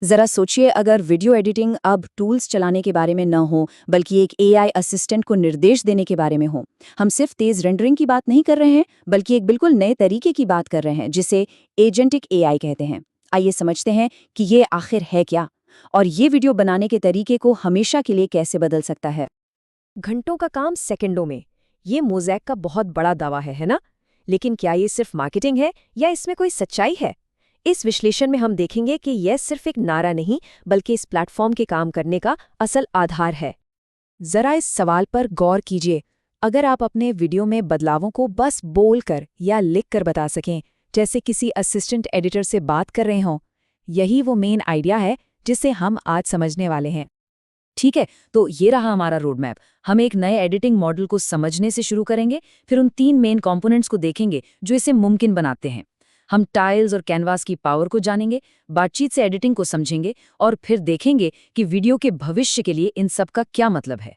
जरा सोचिए, अगर वीडियो एडिटिंग अब टूल्स चलाने के बारे में न हो बल्कि एक एआई असिस्टेंट को निर्देश देने के बारे में हो। हम सिर्फ तेज रेंडरिंग की बात नहीं कर रहे हैं, बल्कि एक बिल्कुल नए तरीके की बात कर रहे हैं जिसे एजेंटिक एआई कहते हैं। आइए समझते हैं कि ये आखिर है क्या, और ये वीडियो बनाने के तरीके को हमेशा के लिए कैसे बदल सकता है। घंटों का काम सेकंडों में। ये मोज़ैक का बहुत बड़ा दावा है ना? लेकिन क्या ये सिर्फ मार्केटिंग है या इसमें कोई सच्चाई है? इस विश्लेषण में हम देखेंगे कि यह सिर्फ एक नारा नहीं, बल्कि इस प्लेटफॉर्म के काम करने का असल आधार है। जरा इस सवाल पर गौर कीजिए। अगर आप अपने वीडियो में बदलावों को बस बोलकर या लिखकर बता सकें, जैसे किसी असिस्टेंट एडिटर से बात कर रहे हों, यही वो मेन आइडिया है जिसे हम आज समझने वाले हैं। ठीक है, तो ये रहा हमारा रोड मैप। हम एक नए एडिटिंग मॉडल को समझने से शुरू करेंगे, फिर उन 3 मेन कंपोनेंट्स को देखेंगे जो इसे मुमकिन बनाते हैं। हम टाइल्स और कैनवास की पावर को जानेंगे, बातचीत से एडिटिंग को समझेंगे, और फिर देखेंगे कि वीडियो के भविष्य के लिए इन सब का क्या मतलब है।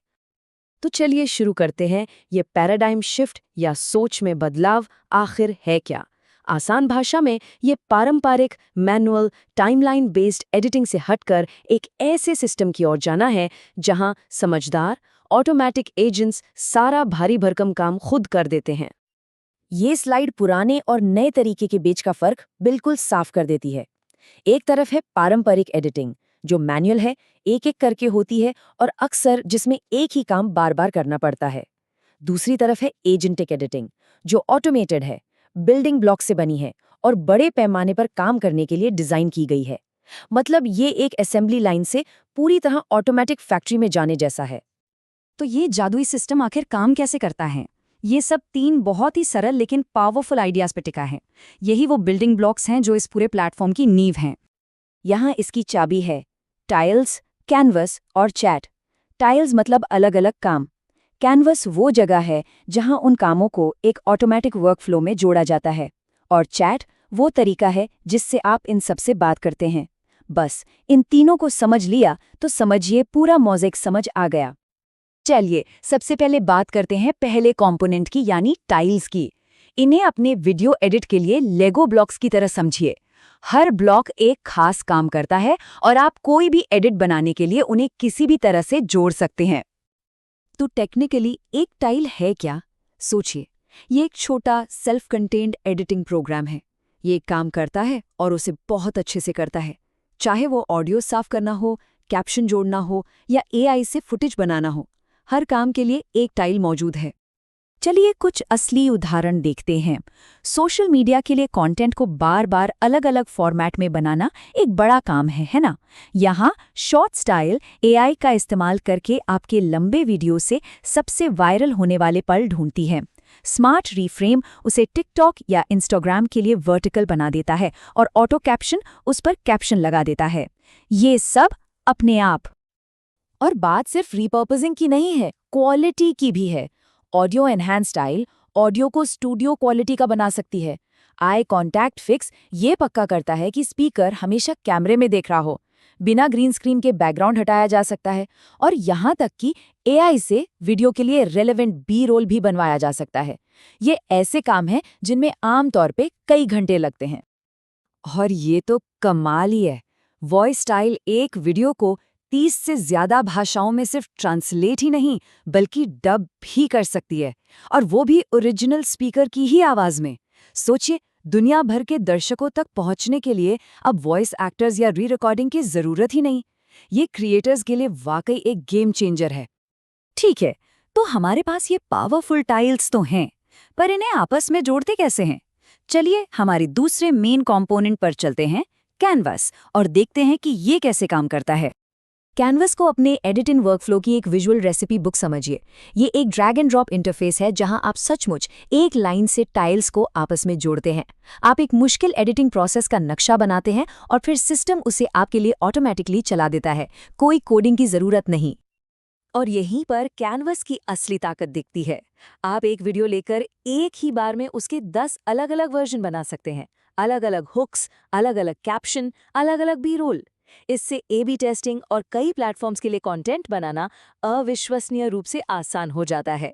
तो चलिए शुरू करते हैं। ये पैराडाइम शिफ्ट या सोच में बदलाव आखिर है क्या? आसान भाषा में ये पारंपरिक मैनुअल टाइमलाइन बेस्ड एडिटिंग से हटकर एक ऐसे सिस्टम की ओर जाना है जहां समझदार ऑटोमेटिक एजेंट्स सारा भारी भरकम काम खुद कर देते हैं। ये स्लाइड पुराने और नए तरीके के बीच का फर्क बिल्कुल साफ कर देती है। एक तरफ है पारंपरिक एडिटिंग, जो मैनुअल है, एक एक करके होती है और अक्सर जिसमें एक ही काम बार बार करना पड़ता है। दूसरी तरफ है एजेंटिक एडिटिंग, जो ऑटोमेटेड है, बिल्डिंग ब्लॉक से बनी है और बड़े पैमाने पर काम करने के लिए डिजाइन की गई है। मतलब ये एक असेंबली लाइन से पूरी तरह ऑटोमेटिक फैक्ट्री में जाने जैसा है। तो ये जादुई सिस्टम आखिर काम कैसे करता है? ये सब 3 बहुत ही सरल लेकिन पावरफुल आइडियाज पे टिका है। यही वो बिल्डिंग ब्लॉक्स हैं जो इस पूरे प्लेटफॉर्म की नींव हैं। यहाँ इसकी चाबी है टाइल्स, कैनवस और चैट। टाइल्स मतलब अलग अलग काम। कैनवस वो जगह है जहाँ उन कामों को एक ऑटोमेटिक वर्कफ्लो में जोड़ा जाता है। और चैट वो तरीका है जिससे आप इन सब से बात करते हैं। बस इन तीनों को समझ लिया तो समझिए पूरा मोज़ेक समझ आ गया। चलिए सबसे पहले बात करते हैं पहले कंपोनेंट की, यानी टाइल्स की। इन्हें अपने वीडियो एडिट के लिए लेगो ब्लॉक्स की तरह समझिए। हर ब्लॉक एक खास काम करता है और आप कोई भी एडिट बनाने के लिए उन्हें किसी भी तरह से जोड़ सकते हैं। तो टेक्निकली एक टाइल है क्या? सोचिए, ये एक छोटा सेल्फ कंटेन्ड एडिटिंग प्रोग्राम है। ये एक काम करता है और उसे बहुत अच्छे से करता है। चाहे वो ऑडियो साफ करना हो, कैप्शन जोड़ना हो या एआई से फुटेज बनाना हो, हर काम के लिए एक टाइल मौजूद है। चलिए कुछ असली उदाहरण देखते हैं। सोशल मीडिया के लिए कंटेंट को बार बार अलग अलग फॉर्मेट में बनाना एक बड़ा काम है ना? यहाँ शॉर्ट स्टाइल एआई का इस्तेमाल करके आपके लंबे वीडियो से सबसे वायरल होने वाले पल ढूंढती है। स्मार्ट रीफ्रेम उसे टिकटॉक या इंस्टाग्राम के लिए वर्टिकल बना देता है और ऑटो कैप्शन उस पर कैप्शन लगा देता है। ये सब अपने आप। और बात सिर्फ रीपर्पसिंग की नहीं है, क्वालिटी की भी है। ऑडियो एनहांस स्टाइल ऑडियो को स्टूडियो क्वालिटी का बना सकती है। आई कॉन्टैक्ट फिक्स ये पक्का करता है कि स्पीकर हमेशा कैमरे में देख रहा हो। बिना ग्रीन स्क्रीन के बैकग्राउंड हटाया जा सकता है। और यहाँ तक कि एआई से वीडियो के लिए रेलेवेंट बी रोल भी बनवाया जा सकता है। ये ऐसे काम हैं जिनमें आमतौर पे कई घंटे लगते हैं। और ये तो कमाल ही है। वॉइस स्टाइल एक वीडियो को 30 से ज्यादा भाषाओं में सिर्फ ट्रांसलेट ही नहीं, बल्कि डब भी कर सकती है, और वो भी ओरिजिनल स्पीकर की ही आवाज में। सोचिए, दुनिया भर के दर्शकों तक पहुंचने के लिए अब वॉइस एक्टर्स या री रिकॉर्डिंग की जरूरत ही नहीं। ये क्रिएटर्स के लिए वाकई एक गेम चेंजर है। ठीक है, तो हमारे पास ये पावरफुल टाइल्स तो हैं, पर इन्हें आपस में जोड़ते कैसे हैं? चलिए हमारे दूसरे मेन कंपोनेंट पर चलते हैं, कैनवास, और देखते हैं कि ये कैसे काम करता है। कैनवस को अपने एडिटिंग वर्कफ्लो की एक विजुअल रेसिपी बुक समझिए। ये एक ड्रैग एंड ड्रॉप इंटरफेस है जहां आप सचमुच एक लाइन से टाइल्स को आपस में जोड़ते हैं। आप एक मुश्किल एडिटिंग प्रोसेस का नक्शा बनाते हैं और फिर सिस्टम उसे आपके लिए ऑटोमेटिकली चला देता है। कोई कोडिंग की जरूरत नहीं। और यहीं पर कैनवस की असली ताकत दिखती है। आप एक वीडियो लेकर एक ही बार में उसके 10 अलग अलग वर्जन बना सकते हैं। अलग अलग हुक्स, अलग अलग कैप्शन, अलग अलग बी रोल। इससे ए-बी टेस्टिंग और कई प्लेटफॉर्म्स के लिए कंटेंट बनाना अविश्वसनीय रूप से आसान हो जाता है।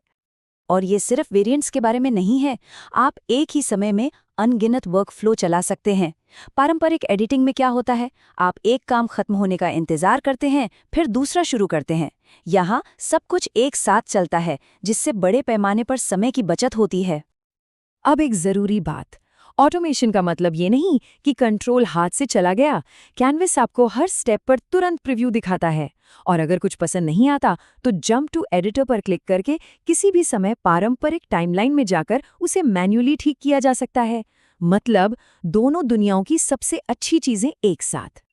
और ये सिर्फ वेरिएंट्स के बारे में नहीं है, आप एक ही समय में अनगिनत वर्कफ्लो चला सकते हैं। पारंपरिक एडिटिंग में क्या होता है, आप एक काम खत्म होने का इंतजार करते हैं, फिर दूसरा शुरू करते हैं। यहाँ सब कुछ एक साथ चलता है, जिससे बड़े पैमाने पर समय की बचत होती है। अब एक जरूरी बात, ऑटोमेशन का मतलब ये नहीं कि कंट्रोल हाथ से चला गया। कैनवस आपको हर स्टेप पर तुरंत प्रीव्यू दिखाता है, और अगर कुछ पसंद नहीं आता तो जंप टू एडिटर पर क्लिक करके किसी भी समय पारंपरिक टाइमलाइन में जाकर उसे मैन्युअली ठीक किया जा सकता है। मतलब दोनों दुनियाओं की सबसे अच्छी चीजें एक साथ।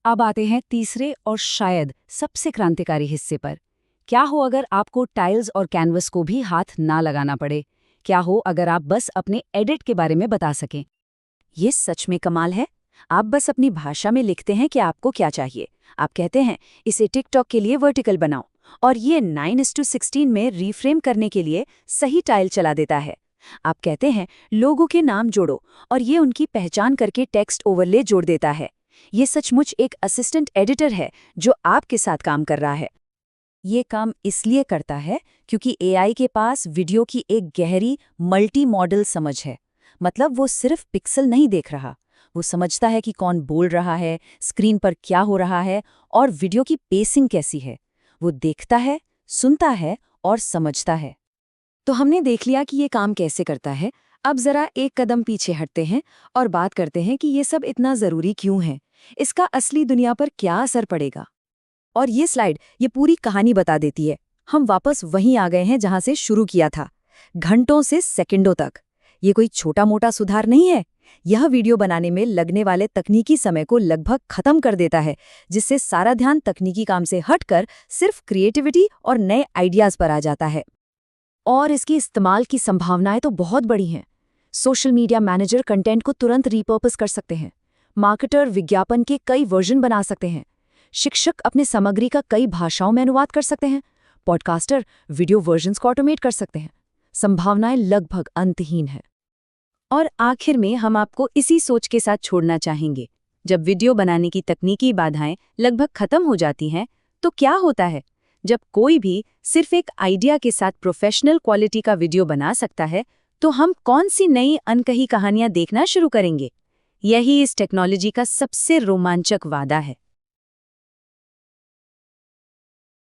अब आते हैं तीसरे और शायद सबसे क्रांतिकारी हिस्से पर। क्या हो अगर आपको टाइल्स और कैनवस को भी हाथ ना लगाना पड़े? क्या हो अगर आप बस अपने एडिट के बारे में बता सकें? ये सच में कमाल है। आप बस अपनी भाषा में लिखते हैं कि आपको क्या चाहिए। आप कहते हैं इसे टिकटॉक के लिए वर्टिकल बनाओ, और ये 9:16 में रीफ्रेम करने के लिए सही टाइल चला देता है। आप कहते हैं लोगों के नाम जोड़ो, और ये उनकी पहचान करके टेक्स्ट ओवरले जोड़ देता है। ये सचमुच एक असिस्टेंट एडिटर है जो आपके साथ काम कर रहा है। ये काम इसलिए करता है क्योंकि एआई के पास वीडियो की एक गहरी मल्टी मॉडल समझ है। मतलब वो सिर्फ पिक्सल नहीं देख रहा, वो समझता है कि कौन बोल रहा है, स्क्रीन पर क्या हो रहा है, और वीडियो की पेसिंग कैसी है। वो देखता है, सुनता है और समझता है। तो हमने देख लिया कि ये काम कैसे करता है। अब जरा एक कदम पीछे हटते हैं और बात करते हैं कि ये सब इतना जरूरी क्यों है, इसका असली दुनिया पर क्या असर पड़ेगा। और ये स्लाइड ये पूरी कहानी बता देती है। हम वापस वहीं आ गए हैं जहां से शुरू किया था, घंटों से सेकंडों तक। ये कोई छोटा मोटा सुधार नहीं है। यह वीडियो बनाने में लगने वाले तकनीकी समय को लगभग खत्म कर देता है, जिससे सारा ध्यान तकनीकी काम से हटकर सिर्फ क्रिएटिविटी और नए आइडियाज पर आ जाता है। और इसकी इस्तेमाल की संभावनाएं तो बहुत बड़ी हैं। सोशल मीडिया मैनेजर कंटेंट को तुरंत रीपर्पस कर सकते हैं। मार्केटर विज्ञापन के कई वर्जन बना सकते हैं। शिक्षक अपने सामग्री का कई भाषाओं में अनुवाद कर सकते हैं। पॉडकास्टर वीडियो वर्जन्स को ऑटोमेट कर सकते हैं। संभावनाएं लगभग अंतहीन हैं। और आखिर में हम आपको इसी सोच के साथ छोड़ना चाहेंगे, जब वीडियो बनाने की तकनीकी बाधाएं लगभग खत्म हो जाती हैं, तो क्या होता है? जब कोई भी सिर्फ एक आइडिया के साथ प्रोफेशनल क्वालिटी का वीडियो बना सकता है, तो हम कौन सी नई अनकही कहानियां देखना शुरू करेंगे? यही इस टेक्नोलॉजी का सबसे रोमांचक वादा है।